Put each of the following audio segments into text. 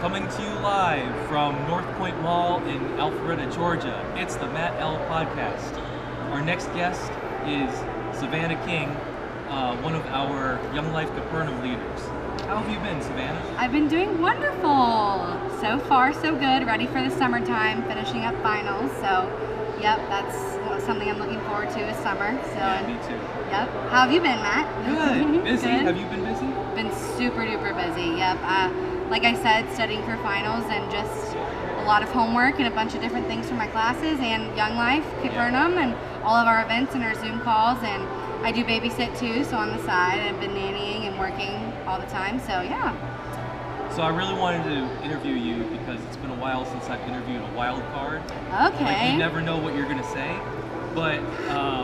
Coming to you live from North Point Mall in Alpharetta, Georgia. It's the Matt L. Podcast. Our next guest is Savanna King, one of our Young Life Capernaum leaders. How have you been, Savanna? I've been doing wonderful. So far, so good. Ready for the summertime, finishing up finals. So, yep, that's something I'm looking forward to is summer. So, Yeah, me too. Yep. How have you been, Matt? Good. Busy. Good. Have you been busy? Been super duper busy. Yep. Like I said, studying for finals and just a lot of homework and a bunch of different things for my classes and Young Life Capernaum and all of our events and our Zoom calls, and I do babysit too, so on the side I've been nannying and working all the time, so yeah. So I really wanted to interview you because it's been a while since I've interviewed a wild card. Okay. Like, you never know what you're going to say, but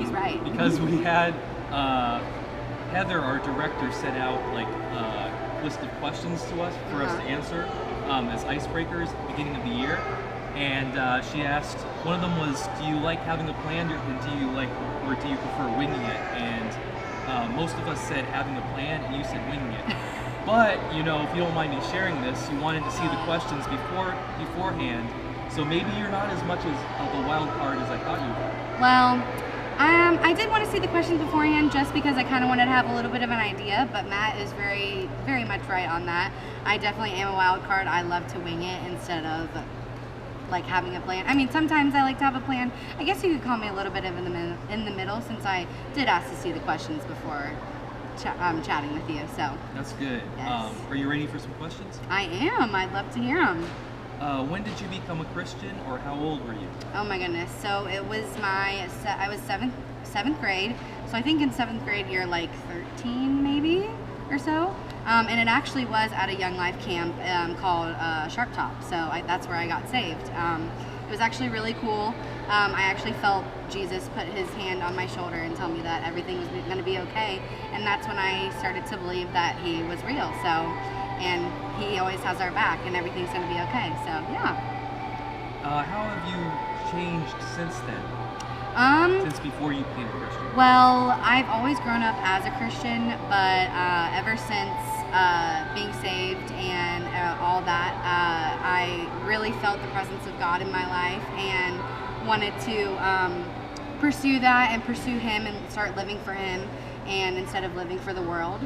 He's right. because we had Heather, our director, sent out like a list of questions to us for us to answer as icebreakers at the beginning of the year, and she asked, one of them was, do you like having a plan, or do you prefer winging it? And most of us said having a plan, and you said winging it. But if you don't mind me sharing this, you wanted to see the questions beforehand, so maybe you're not as much of a wild card as I thought you were. Well, I did want to see the questions beforehand just because I kind of wanted to have a little bit of an idea, but Matt is very, very much right on that. I definitely am a wild card. I love to wing it instead of like having a plan. I mean, sometimes I like to have a plan. I guess you could call me a little bit of in the middle, since I did ask to see the questions before chatting with you. So that's good. Yes. Are you ready for some questions? I am. I'd love to hear them. When did you become a Christian, or how old were you? Oh my goodness. So it was I was seventh grade. So I think in seventh grade you're like 13 maybe or so. And it actually was at a Young Life camp called Sharp Top. So that's where I got saved. It was actually really cool. I actually felt Jesus put his hand on my shoulder and tell me that everything was going to be okay. And that's when I started to believe that he was real. And he always has our back and everything's going to be okay. So, yeah. How have you changed since then? Since before you became a Christian? Well, I've always grown up as a Christian, but ever since being saved and all that, I really felt the presence of God in my life and wanted to pursue that and pursue him and start living for him, and instead of living for the world.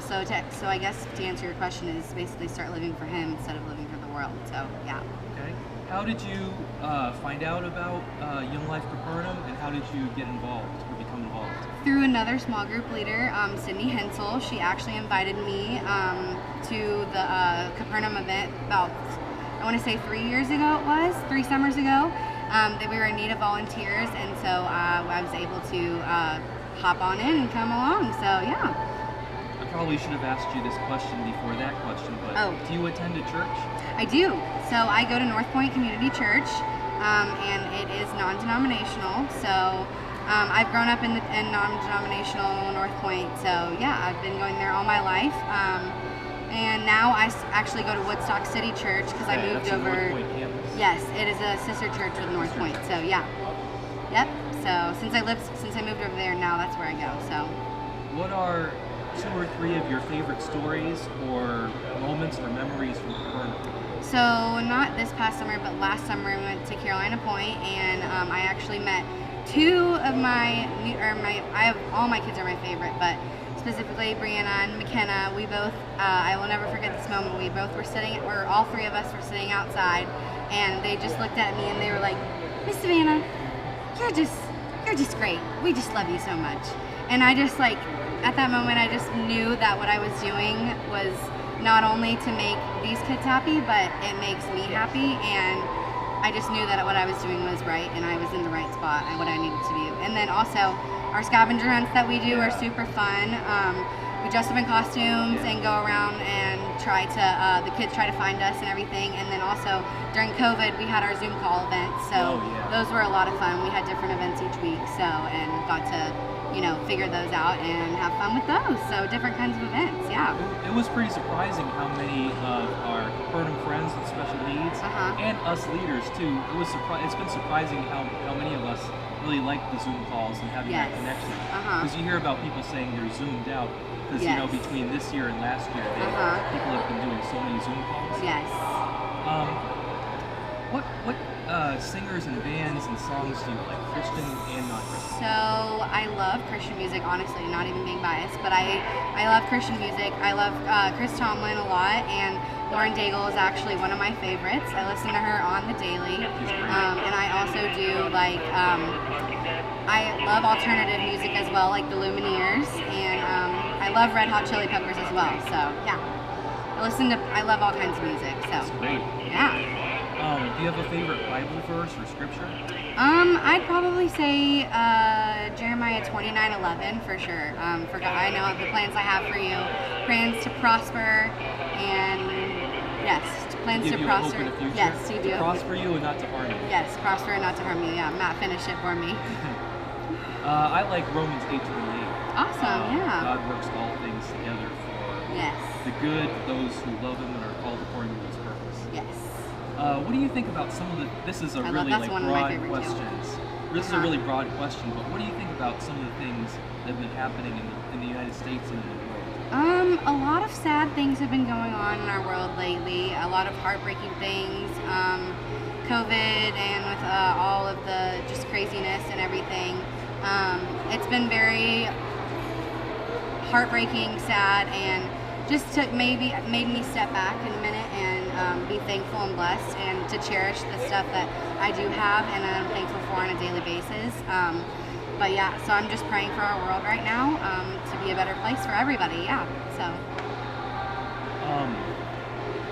So I guess to answer your question is basically start living for him instead of living for the world. So yeah. Okay. How did you find out about Young Life Capernaum, and how did you get involved or become involved? Through another small group leader, Sydney Hensel. She actually invited me to the Capernaum event about, I want to say 3 years ago it was, 3 summers ago, that we were in need of volunteers, and so I was able to hop on in and come along, so yeah. I probably should have asked you this question before that question, but do you attend a church? I do. So I go to North Point Community Church, and it is non-denominational, so I've grown up in non-denominational North Point, so yeah, I've been going there all my life. And now I actually go to Woodstock City Church because I moved that's over. North Point campus. Yes, it is a sister church with North Point. So yeah, yep. So since I moved over there, now that's where I go. So. What are 2 or 3 of your favorite stories or moments or memories from Capernaum? So not this past summer, but last summer we went to Carolina Point, and I actually met 2 of all my kids are my favorite, but specifically Brianna and McKenna. We both, I will never forget this moment. We both were all 3 of us were sitting outside, and they just looked at me and they were like, Miss Savanna, you're just great. We just love you so much. And I just at that moment, I just knew that what I was doing was not only to make these kids happy, but it makes me happy, and I just knew that what I was doing was right, and I was in the right spot and what I needed to do. And then also, our scavenger hunts that we do are super fun. We dress up in costumes and go around and the kids try to find us and everything. And then also, during COVID, we had our Zoom call events, so those were a lot of fun. We had different events each week, and got to figure those out and have fun with those. So different kinds of events, yeah. It was pretty surprising how many of our Capernaum friends with special needs and us leaders too. It's been surprising how many of us really like the Zoom calls and having that connection. Because you hear about people saying they're zoomed out because between this year and last year, people have been doing so many Zoom calls. Yes. singers and bands and songs do you like, Christian and not Christian? So I love Christian music, honestly, not even being biased, but I love Christian music. I love Chris Tomlin a lot, and Lauren Daigle is actually one of my favorites. I listen to her on the daily, and I also do like I love alternative music as well, like the Lumineers, and I love Red Hot Chili Peppers as well. So yeah, I love all kinds of music. So That's great. yeah. Do you have a favorite Bible verse or scripture? I'd probably say Jeremiah 29:11 for sure. For God, I know the plans I have for you, plans to prosper, and yes, plans to prosper. Hope in the future? Yes, you do. To prosper you and not to harm you. Yes, prosper and not to harm you. Yeah, Matt finished it for me. I like Romans 8:28. Awesome. Yeah. God works all things together for Yes. the good, those who love Him and are called according to His purpose. Yes. What do you think about some of the? This is a really that's one of my broad favorite too. questions. This is a really broad question, but what do you think about some of the things that have been happening in the United States and in the world? A lot of sad things have been going on in our world lately. A lot of heartbreaking things. COVID and with all of the just craziness and everything. It's been very heartbreaking, sad, and just made me step back in a minute and be thankful and blessed, and to cherish the stuff that I do have and I'm thankful for on a daily basis. But yeah, so I'm just praying for our world right now to be a better place for everybody. Yeah. So.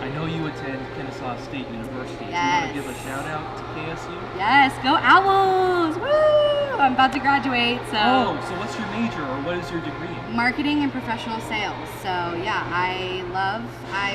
I know you attend Kennesaw State University. Yes. Do you want to give a shout out to KSU? Yes, go Owls! Woo! I'm about to graduate, so. Oh, so what's your major or what is your degree in? Marketing and professional sales. So yeah, I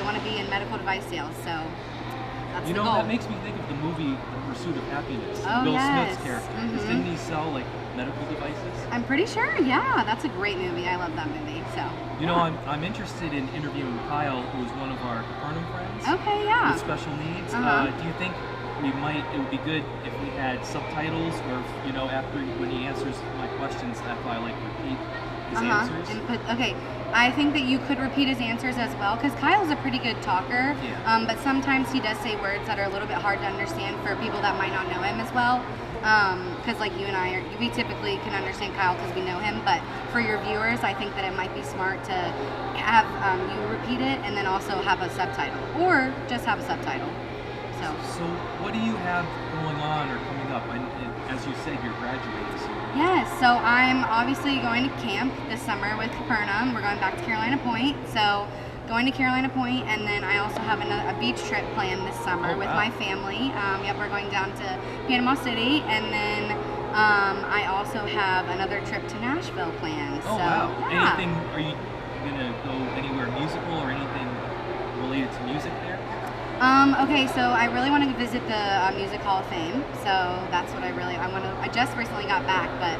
want to be in medical device sales. So that's You the know, goal. that makes me think of the movie The Pursuit of Happiness. Oh, Will yes. Smith's character. Mhm. Didn't he sell like medical devices? I'm pretty sure. Yeah, that's a great movie. I love that movie. So. You know, I'm interested in interviewing Kyle, who is one of our Capernaum friends. Okay. Yeah. With special needs. Uh-huh. Do you think it would be good if we had subtitles, or if, after when he answers my questions, if I like repeat his answers? Okay, I think that you could repeat his answers as well, because Kyle's a pretty good talker. Yeah. But sometimes he does say words that are a little bit hard to understand for people that might not know him as well. Because like you and I, we typically can understand Kyle because we know him. But for your viewers, I think that it might be smart to have you repeat it and then also have a subtitle, or just have a subtitle. So what do you have going on or coming up? As you said, you're graduating soon. Yes, so I'm obviously going to camp this summer with Capernaum. We're going back to Carolina Point, so going to Carolina Point, and then I also have a beach trip planned this summer with my family. We're going down to Panama City, and then I also have another trip to Nashville planned. Oh, so, wow. Yeah. Anything, are you going to go anywhere musical or anything related to music there? Okay, so I really want to visit the Music Hall of Fame. So that's what I just recently got back, but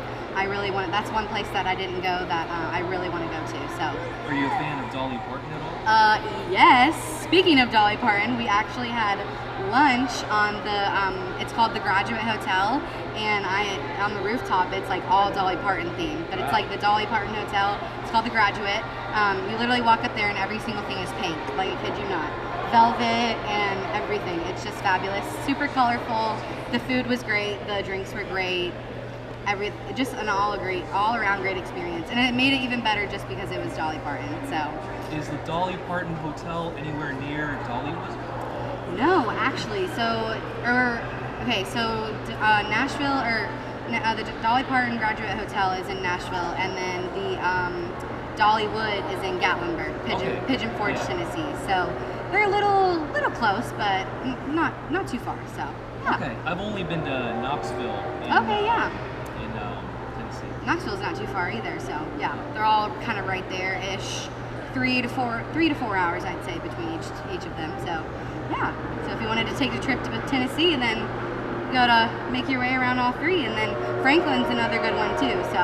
that's one place that I didn't go that I really want to go to. So. Are you a fan of Dolly Parton at all? Yes. Speaking of Dolly Parton, we actually had lunch on it's called the Graduate Hotel, and on the rooftop, it's like all Dolly Parton themed, but it's like the Dolly Parton Hotel. It's called the Graduate. You literally walk up there and every single thing is pink, like I kid you not. Velvet and everything. It's just fabulous. Super colorful. The food was great. The drinks were great. Just an all around great experience. And it made it even better just because it was Dolly Parton. So. Is the Dolly Parton Hotel anywhere near Dollywood? No, actually. Nashville, the Dolly Parton Graduate Hotel is in Nashville, and then the Dollywood is in Gatlinburg, Pigeon Forge, Tennessee. So they're a little close, but not too far. So yeah. Okay, I've only been to Knoxville. In Tennessee. Knoxville's not too far either. So yeah, they're all kind of right there-ish. 3 to 4 hours, I'd say, between each of them. So yeah. So if you wanted to take a trip to Tennessee, and then make your way around all three, and then Franklin's another good one too. So.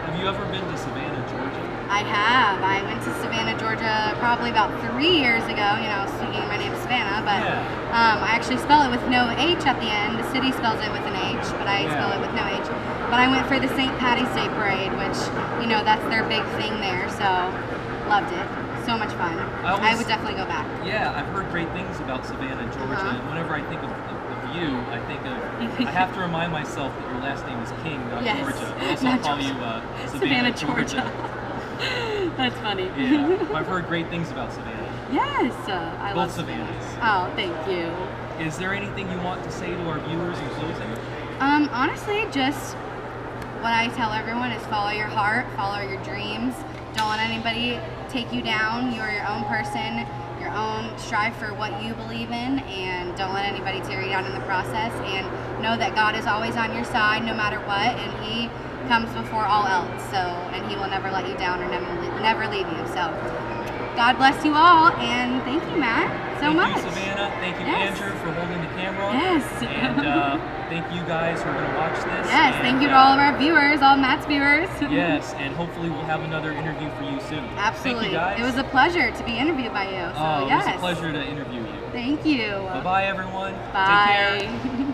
Have you ever been to Savannah, Georgia? I have. I went to Savannah, Georgia probably about 3 years ago. Speaking of my name is Savanna, but I actually spell it with no H at the end. The city spells it with an H, but I spell it with no H. But I went for the St. Patty's Day Parade, which, that's their big thing there, so loved it. So much fun. I I would definitely go back. Yeah, I've heard great things about Savannah, Georgia, and whenever I think of you, I think of, I have to remind myself that your last name is King, not Yes, Georgia. Or else I'll not call Georgia. you Savannah, Georgia. That's funny. Yeah, I've heard great things about Savannah. Yes, I love Both Savannahs. Oh, thank you. Is there anything you want to say to our viewers in closing? Honestly, just what I tell everyone is follow your heart, follow your dreams. Don't let anybody take you down. You're your own person, your own, strive for what you believe in, and don't let anybody tear you down in the process. And know that God is always on your side no matter what, and He comes before all else. So, and He will never let you down or never leave you. So, God bless you all, and thank you, Matt, so much. Thank you, Savannah. Thank you, Yes. Andrew, for holding the camera. Yes. And thank you guys who are going to watch this. Yes, and, thank you to all of our viewers, all Matt's viewers. Yes, and hopefully we'll have another interview for you soon. Absolutely. Thank you, guys. It was a pleasure to be interviewed by you. So, Oh, yes. it was a pleasure to interview you. Thank you. Bye-bye, everyone. Bye. Take care.